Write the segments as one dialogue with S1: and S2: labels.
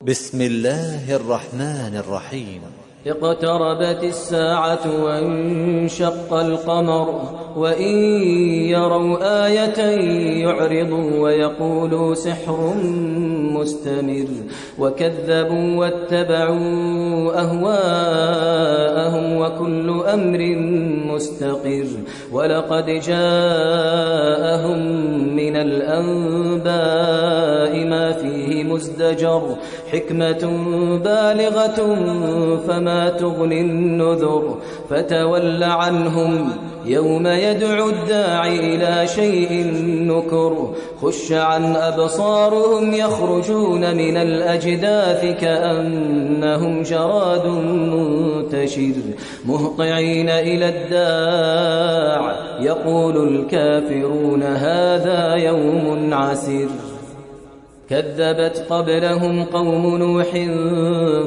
S1: بسم الله الرحمن الرحيم.
S2: اقتربت الساعة وانشق القمر وإن يروا آية يعرضوا ويقولوا سحر مستمر وكذبوا واتبعوا أهواءهم وكل أمر مستقر ولقد جاءهم من الأنباء ما فيه مزدجر حكمة بالغة فما تغني النذر فتول عنهم يوم يدعو الداعي إلى شيء نكر خش عن أبصارهم يخرجون من الأجداث كأنهم جراد منتشر مهطعين إلى الداع يقول الكافرون هذا يوم عسير كذبت قبلهم قوم نوح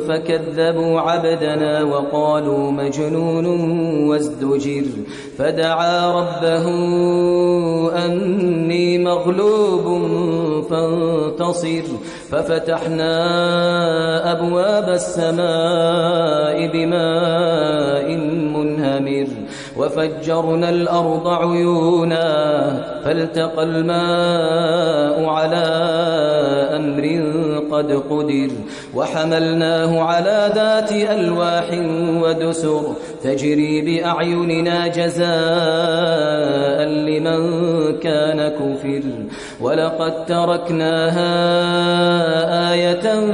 S2: فكذبوا عبدنا وقالوا مجنون وازدجر فدعا ربه أني مغلوب فانتصر ففتحنا أبواب السماء بماء منهمر وفجرنا الأرض عيونا فالتقى الماء على أمر قد قدر وحملناه على ذات ألواح ودسر تجري بأعيننا جزاء لمن كان كفر ولقد تركناها آية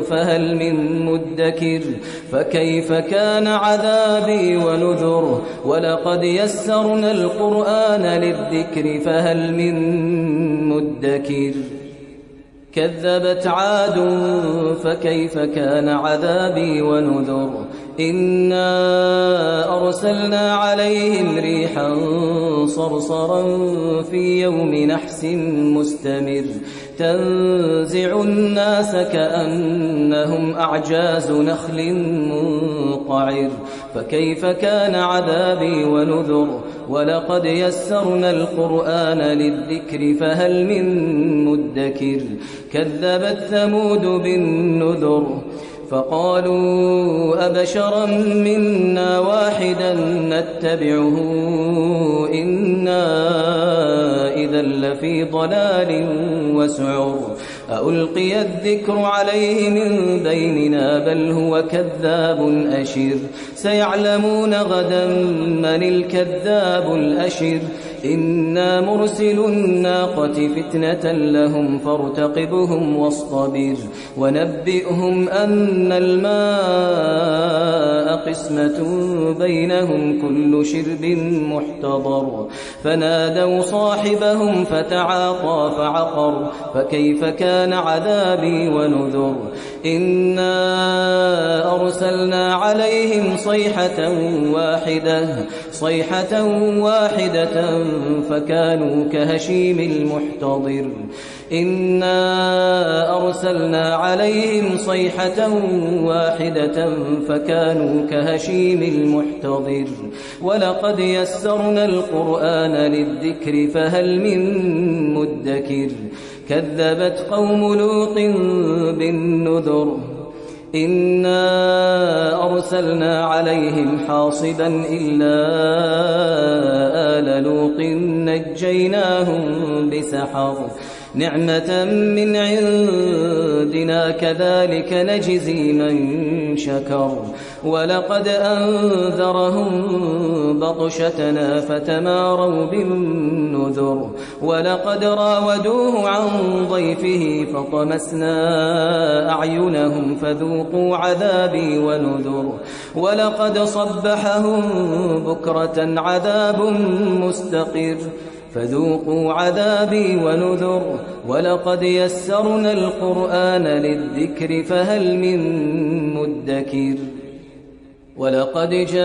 S2: فهل من مدكر فكيف كان عذابي ونذر ولقد يسرنا القرآن للذكر فهل من مدكر كذبت عاد فكيف كان عذابي ونذر إنا أرسلنا عليهم ريحا صرصرا في يوم نحس مستمر تنزع الناس كأنهم أعجاز نخل منقعر فكيف كان عذابي ونذر ولقد يسرنا القرآن للذكر فهل من مدكر كذبت ثمود بالنذر فقالوا أبشرا منا واحدا نتبعه إنا إذا لفي ضلال وسعر ألقي الذكر عليه من بيننا بل هو كذاب أشر سيعلمون غدا من الكذاب الأشر إنا مرسل الناقة فتنة لهم فارتقبهم واصطبر ونبئهم أن الماء قسمة بينهم كل شرب محتضر فنادوا صاحبهم فتعاطى فعقر فكيف كان عذابي ونذر إنا أرسلنا عليهم صيحة واحدة فكانوا كهشيم المحتضر إنا أرسلنا عليهم صيحة واحدة فكانوا كهشيم المحتضر ولقد يسرنا القرآن للذكر فهل من مدكر كذبت قوم لوط بالنذر إنا أرسلنا عليهم حاصبا إلا آل لوط نجيناهم بسحر نعمة من عندنا كذلك نجزي من شكر ولقد أنذرهم بطشتنا فتماروا بالنذر ولقد راودوه عن ضيفه فطمسنا أعينهم فذوقوا عذابي ونذر ولقد صبحهم بكرة عذاب مستقر فذوقوا عذابي ونذر ولقد يسرنا القرآن للذكر فهل من مدكر ولقد جاء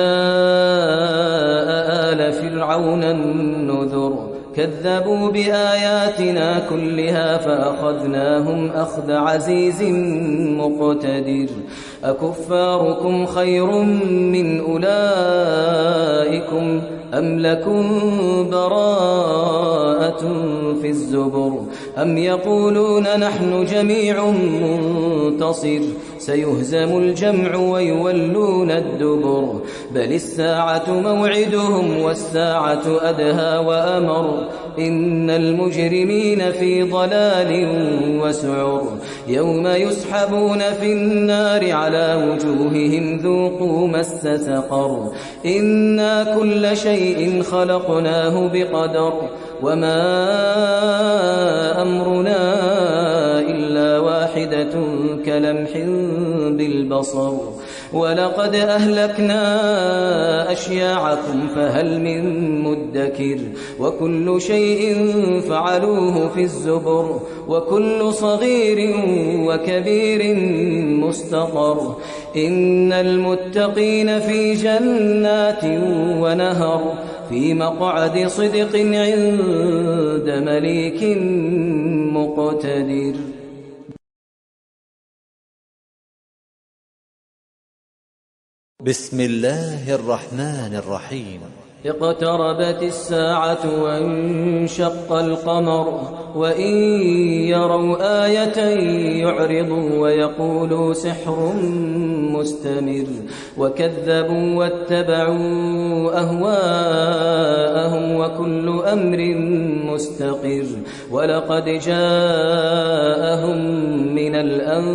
S2: آل فرعون النذر كذبوا بآياتنا كلها فأخذناهم أخذ عزيز مقتدر أكفاركم خير من أولئكم أم لكم براءة في الزبر أم يقولون نحن جميع منتصر سيهزم الجمع ويولون الدبر بل الساعة موعدهم والساعة أدهى وأمر إن المجرمين في ضلال وسعر يوم يسحبون في النار على وجوههم ذوقوا مس سقر إنا كل شيء خلقناه بقدر وما أمرنا إلا واحدة كلمح بالبصر ولقد أهلكنا أشياعكم فهل من مدكر وكل شيء فعلوه في الزبر وكل صغير وكبير مستقر إن المتقين في جنات ونهر في مقعد صدق عند مليك مقتدر.
S1: بسم الله الرحمن الرحيم.
S2: اقتربت الساعة وانشق القمر وإن يروا آية يعرضوا ويقولوا سحر مستمر وكذبوا واتبعوا أهواءهم وكل أمر مستقر ولقد جاءهم من الأنباء